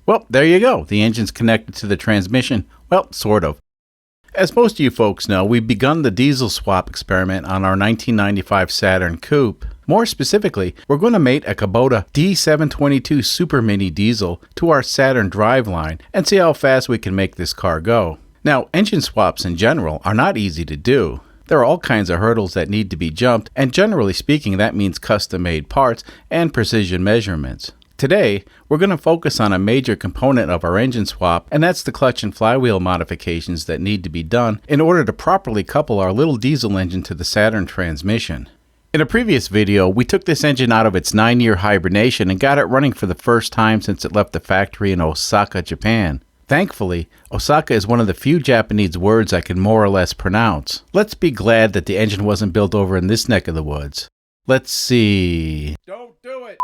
Well, there you go. The engine's connected to the transmission. Well, sort of. As most of you folks know, we've begun the diesel swap experiment on our 1995 Saturn Coupe. More specifically, we're going to mate a Kubota D722 Super Mini Diesel to our Saturn driveline and see how fast we can make this car go. Now, engine swaps in general are not easy to do. There are all kinds of hurdles that need to be jumped, and generally speaking, that means custom-made parts and precision measurements. Today, we're going to focus on a major component of our engine swap, and that's the clutch and flywheel modifications that need to be done in order to properly couple our little diesel engine to the Saturn transmission. In a previous video, we took this engine out of its 9-year hibernation and got it running for the first time since it left the factory in Osaka, Japan. Thankfully, Osaka is one of the few Japanese words I can more or less pronounce. Let's be glad that the engine wasn't built over in this neck of the woods. Let's see... Don't do it!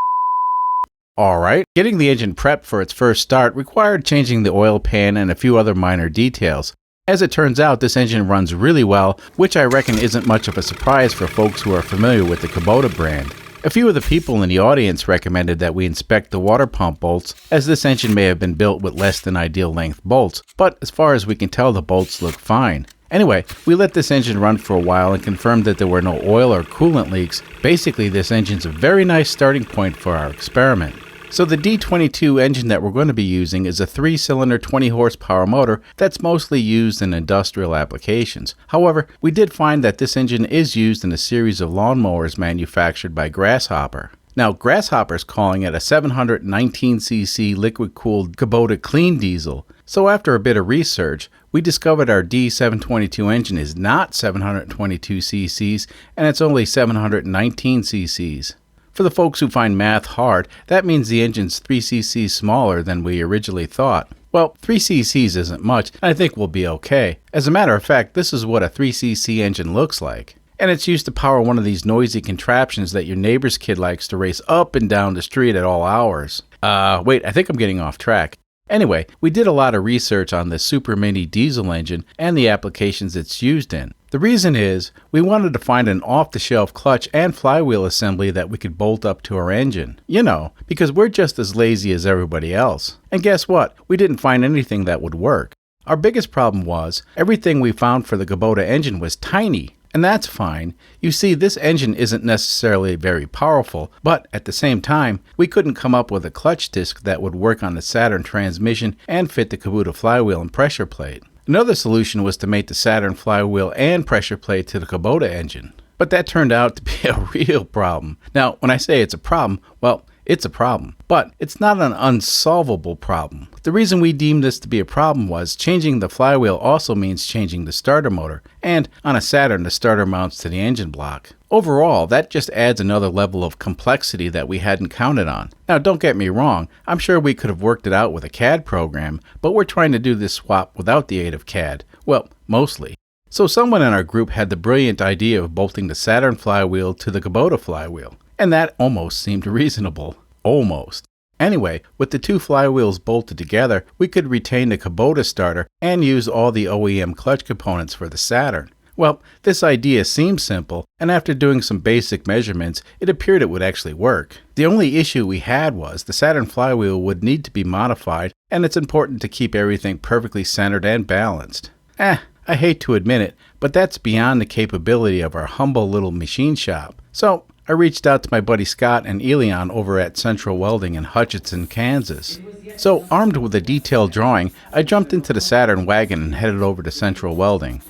Alright, getting the engine prepped for its first start required changing the oil pan and a few other minor details. As it turns out, this engine runs really well, which I reckon isn't much of a surprise for folks who are familiar with the Kubota brand. A few of the people in the audience recommended that we inspect the water pump bolts, as this engine may have been built with less than ideal length bolts, but as far as we can tell, the bolts look fine. Anyway, we let this engine run for a while and confirmed that there were no oil or coolant leaks. Basically, this engine's a very nice starting point for our experiment. So the D22 engine that we're going to be using is a 3-cylinder 20 horsepower motor that's mostly used in industrial applications. However, we did find that this engine is used in a series of lawnmowers manufactured by Grasshopper. Now, Grasshopper's calling it a 719cc liquid-cooled Kubota clean diesel. So after a bit of research, we discovered our D722 engine is not 722cc and it's only 719cc. For the folks who find math hard, that means the engine's 3cc smaller than we originally thought. Well, 3cc isn't much, and I think we'll be okay. As a matter of fact, this is what a 3cc engine looks like. And it's used to power one of these noisy contraptions that your neighbor's kid likes to race up and down the street at all hours. Wait, I think I'm getting off track. Anyway, we did a lot of research on the Super Mini diesel engine and the applications it's used in. The reason is, we wanted to find an off-the-shelf clutch and flywheel assembly that we could bolt up to our engine. You know, because we're just as lazy as everybody else. And guess what? We didn't find anything that would work. Our biggest problem was, everything we found for the Kubota engine was tiny. And that's fine. You see, this engine isn't necessarily very powerful, but at the same time, we couldn't come up with a clutch disc that would work on the Saturn transmission and fit the Kubota flywheel and pressure plate. Another solution was to mate the Saturn flywheel and pressure plate to the Kubota engine. But that turned out to be a real problem. Now, when I say it's a problem, well, it's a problem. But it's not an unsolvable problem. The reason we deemed this to be a problem was changing the flywheel also means changing the starter motor. And on a Saturn, the starter mounts to the engine block. Overall, that just adds another level of complexity that we hadn't counted on. Now, don't get me wrong, I'm sure we could have worked it out with a CAD program, but we're trying to do this swap without the aid of CAD. Well, mostly. So someone in our group had the brilliant idea of bolting the Saturn flywheel to the Kubota flywheel. And that almost seemed reasonable. Almost. Anyway, with the two flywheels bolted together, we could retain the Kubota starter and use all the OEM clutch components for the Saturn. Well, this idea seemed simple, and after doing some basic measurements, it appeared it would actually work. The only issue we had was the Saturn flywheel would need to be modified, and it's important to keep everything perfectly centered and balanced. I hate to admit it, but that's beyond the capability of our humble little machine shop. So, I reached out to my buddy Scott and Elion over at Central Welding in Hutchinson, Kansas. So, armed with a detailed drawing, I jumped into the Saturn wagon and headed over to Central Welding.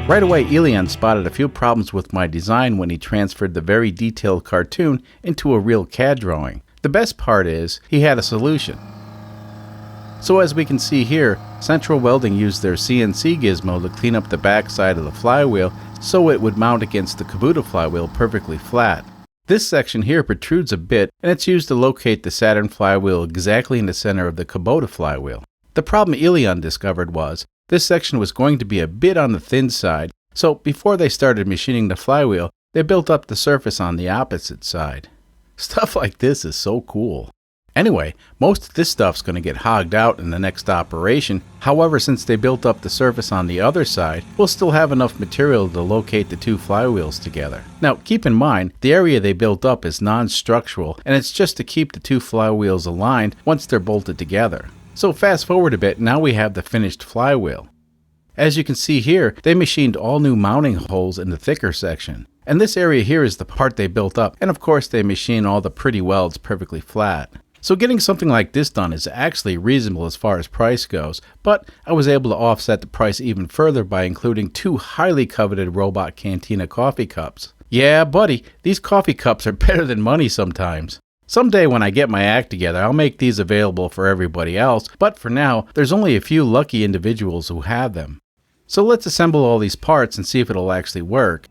Right away, Elion spotted a few problems with my design when he transferred the very detailed cartoon into a real CAD drawing. The best part is, he had a solution. So as we can see here, Central Welding used their CNC gizmo to clean up the back side of the flywheel so it would mount against the Kubota flywheel perfectly flat. This section here protrudes a bit, and it's used to locate the Saturn flywheel exactly in the center of the Kubota flywheel. The problem Elion discovered was, this section was going to be a bit on the thin side, so before they started machining the flywheel, they built up the surface on the opposite side. Stuff like this is so cool. Anyway, most of this stuff's going to get hogged out in the next operation. However, since they built up the surface on the other side, we'll still have enough material to locate the two flywheels together. Now, keep in mind, the area they built up is non-structural, and it's just to keep the two flywheels aligned once they're bolted together. So fast forward a bit, now we have the finished flywheel. As you can see here, they machined all new mounting holes in the thicker section. And this area here is the part they built up, and of course they machine all the pretty welds perfectly flat. So getting something like this done is actually reasonable as far as price goes, but I was able to offset the price even further by including two highly coveted robot Cantina coffee cups. Yeah, buddy, these coffee cups are better than money sometimes. Someday when I get my act together, I'll make these available for everybody else, but for now, there's only a few lucky individuals who have them. So let's assemble all these parts and see if it'll actually work.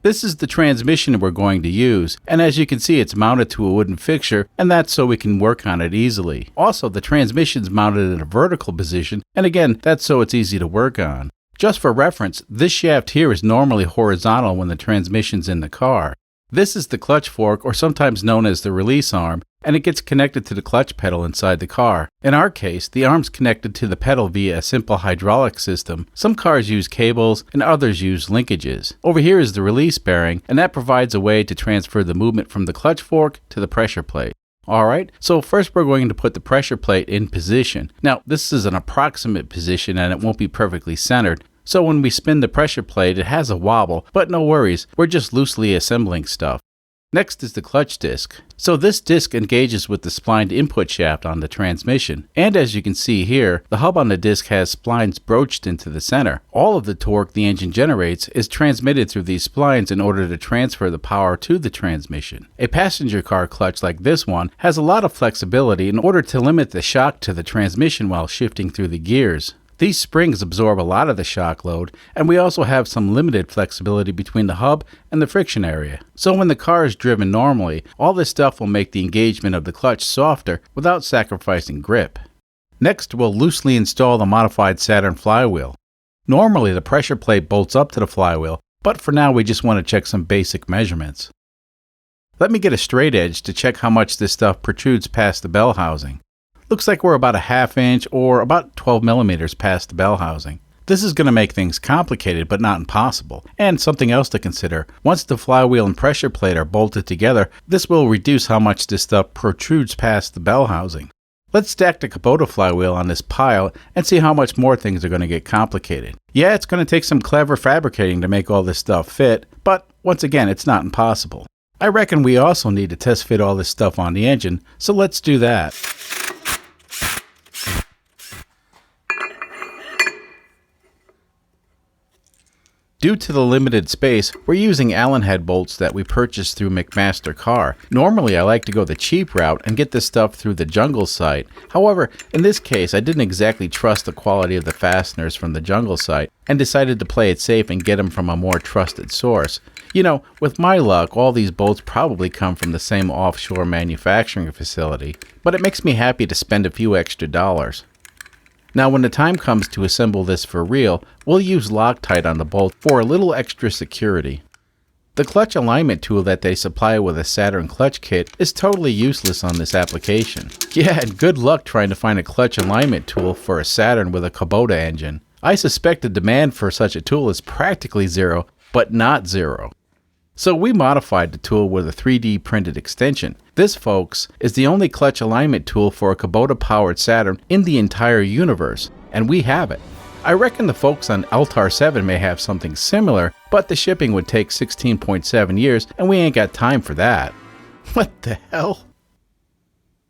This is the transmission we're going to use, and as you can see, it's mounted to a wooden fixture, and that's so we can work on it easily. Also, the transmission's mounted in a vertical position, and again, that's so it's easy to work on. Just for reference, this shaft here is normally horizontal when the transmission's in the car. This is the clutch fork, or sometimes known as the release arm, and it gets connected to the clutch pedal inside the car. In our case, the arm's connected to the pedal via a simple hydraulic system. Some cars use cables, and others use linkages. Over here is the release bearing, and that provides a way to transfer the movement from the clutch fork to the pressure plate. Alright, so first we're going to put the pressure plate in position. Now, this is an approximate position and it won't be perfectly centered. So when we spin the pressure plate, it has a wobble, but no worries, we're just loosely assembling stuff. Next is the clutch disc. So this disc engages with the splined input shaft on the transmission. And as you can see here, the hub on the disc has splines broached into the center. All of the torque the engine generates is transmitted through these splines in order to transfer the power to the transmission. A passenger car clutch like this one has a lot of flexibility in order to limit the shock to the transmission while shifting through the gears. These springs absorb a lot of the shock load, and we also have some limited flexibility between the hub and the friction area. So when the car is driven normally, all this stuff will make the engagement of the clutch softer without sacrificing grip. Next, we'll loosely install the modified Saturn flywheel. Normally, the pressure plate bolts up to the flywheel, but for now we just want to check some basic measurements. Let me get a straight edge to check how much this stuff protrudes past the bell housing. Looks like we're about a ½ inch or about 12 millimeters past the bell housing. This is going to make things complicated but not impossible. And something else to consider, once the flywheel and pressure plate are bolted together, this will reduce how much this stuff protrudes past the bell housing. Let's stack the Kubota flywheel on this pile and see how much more things are going to get complicated. Yeah, it's going to take some clever fabricating to make all this stuff fit, but once again, it's not impossible. I reckon we also need to test fit all this stuff on the engine, so let's do that. Due to the limited space, we're using Allen head bolts that we purchased through McMaster Car. Normally, I like to go the cheap route and get this stuff through the Jungle site. However, in this case, I didn't exactly trust the quality of the fasteners from the Jungle site and decided to play it safe and get them from a more trusted source. You know, with my luck, all these bolts probably come from the same offshore manufacturing facility, but it makes me happy to spend a few extra dollars. Now when the time comes to assemble this for real, we'll use Loctite on the bolt for a little extra security. The clutch alignment tool that they supply with a Saturn clutch kit is totally useless on this application. Yeah, and good luck trying to find a clutch alignment tool for a Saturn with a Kubota engine. I suspect the demand for such a tool is practically zero, but not zero. So we modified the tool with a 3D printed extension. This, folks, is the only clutch alignment tool for a Kubota-powered Saturn in the entire universe, and we have it. I reckon the folks on Altar 7 may have something similar, but the shipping would take 16.7 years, and we ain't got time for that. What the hell?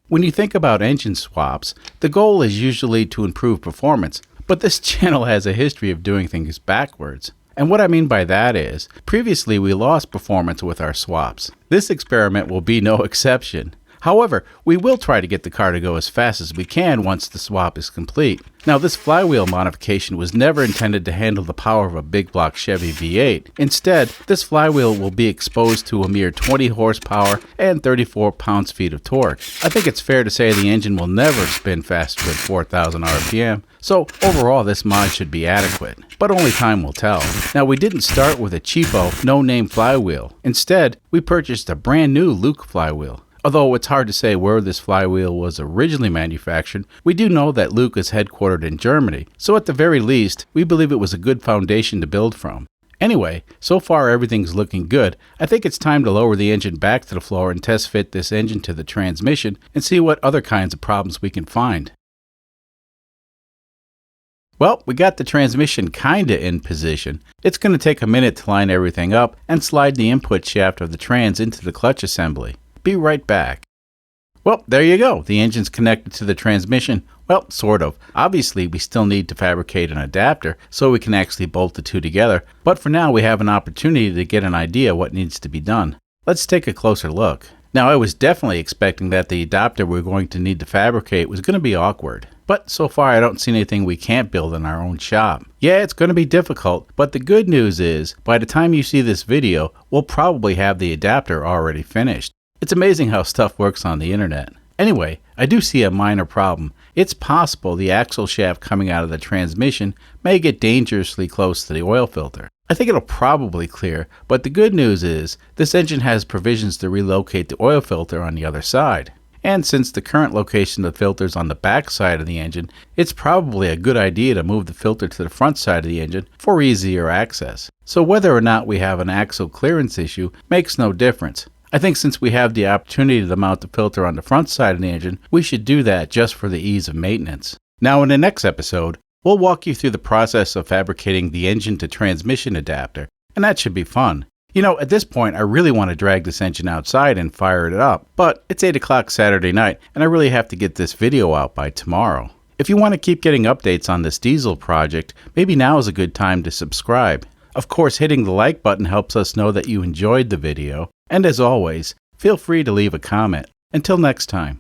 When you think about engine swaps, the goal is usually to improve performance, but this channel has a history of doing things backwards. And what I mean by that is, previously we lost performance with our swaps. This experiment will be no exception. However, we will try to get the car to go as fast as we can once the swap is complete. Now this flywheel modification was never intended to handle the power of a big block Chevy V8. Instead, this flywheel will be exposed to a mere 20 horsepower and 34 pounds-feet of torque. I think it's fair to say the engine will never spin faster than 4,000 RPM, so overall this mod should be adequate. But only time will tell. Now we didn't start with a cheapo, no-name flywheel. Instead, we purchased a brand new Luke flywheel. Although it's hard to say where this flywheel was originally manufactured, we do know that Luke is headquartered in Germany, so at the very least, we believe it was a good foundation to build from. Anyway, so far everything's looking good. I think it's time to lower the engine back to the floor and test fit this engine to the transmission and see what other kinds of problems we can find. Well, we got the transmission kinda in position. It's going to take a minute to line everything up and slide the input shaft of the trans into the clutch assembly. Be right back. Well, there you go. The engine's connected to the transmission. Well, sort of. Obviously, we still need to fabricate an adapter so we can actually bolt the two together, but for now we have an opportunity to get an idea what needs to be done. Let's take a closer look. Now, I was definitely expecting that the adapter we're going to need to fabricate was going to be awkward. But so far I don't see anything we can't build in our own shop. Yeah, it's going to be difficult, but the good news is, by the time you see this video, we'll probably have the adapter already finished. It's amazing how stuff works on the internet. Anyway, I do see a minor problem. It's possible the axle shaft coming out of the transmission may get dangerously close to the oil filter. I think it'll probably clear, but the good news is, this engine has provisions to relocate the oil filter on the other side. And since the current location of the filter is on the back side of the engine, it's probably a good idea to move the filter to the front side of the engine for easier access. So whether or not we have an axle clearance issue makes no difference. I think since we have the opportunity to mount the filter on the front side of the engine, we should do that just for the ease of maintenance. Now in the next episode, we'll walk you through the process of fabricating the engine to transmission adapter, and that should be fun. You know, at this point, I really want to drag this engine outside and fire it up, but it's 8 o'clock Saturday night, and I really have to get this video out by tomorrow. If you want to keep getting updates on this diesel project, maybe now is a good time to subscribe. Of course, hitting the like button helps us know that you enjoyed the video, and as always, feel free to leave a comment. Until next time.